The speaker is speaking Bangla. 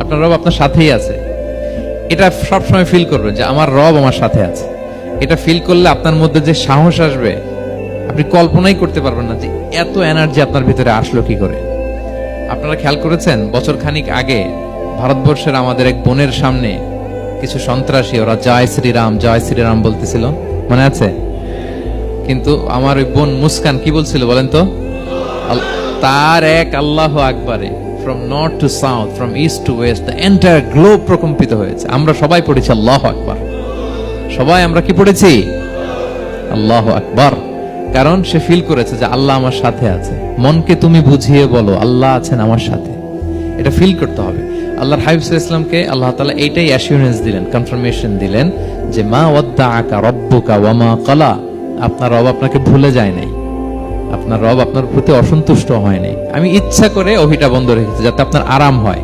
আপনার রব আপনার সাথেই আছে। এটা সবসময় ফিল করবেন যে আমার রব আমার সাথে আছে। এটা ফিল করলে আপনার মধ্যে যে সাহস আসবে আপনি কল্পনাই করতে পারবেন না যে এত এনার্জি আপনার ভিতরে আসলো কি করে। আপনারা খেয়াল করেছেন, বছর খানিক আগে ভারতবর্ষের আমাদের এক বোনের সামনে কিছু সন্ত্রাসী, ওরা জয় শ্রীরাম বলতেছিল, মনে আছে? কিন্তু আমার ওই বোন মুস্কান কি বলছিল বলেন তো? তার এক আল্লাহু আকবারে from north to south, from east to west, the entire globe প্রকম্পিত হয়েছে। আমরা সবাই পড়েছি আল্লাহু আকবার। সবাই আমরা কি পড়েছি? আল্লাহু আকবার। কারণ সে ফিল করেছে যে আল্লাহ আমার সাথে আছে। মনকে তুমি বুঝিয়ে বলো আল্লাহ আছেন আমার সাথে, এটা ফিল করতে হবে। আল্লাহর হাবিব সাল্লাল্লাহু আলাইহি ওয়াসাল্লামকে আল্লাহ তাআলা এইটাই অ্যাসিউরেন্স দিলেন, কনফার্মেশন দিলেন যে মা ওয়াদ্দাআকা রাব্বুকা ওয়া মা ক্বালা, আপনার রব আপনাকে ভুলে যায় নাই, আপনার রব আপনার প্রতি অসন্তুষ্ট হয় নাই। আমি ইচ্ছা করে ওহিটা বন্ধ রেখেছি যাতে আপনার আরাম হয়।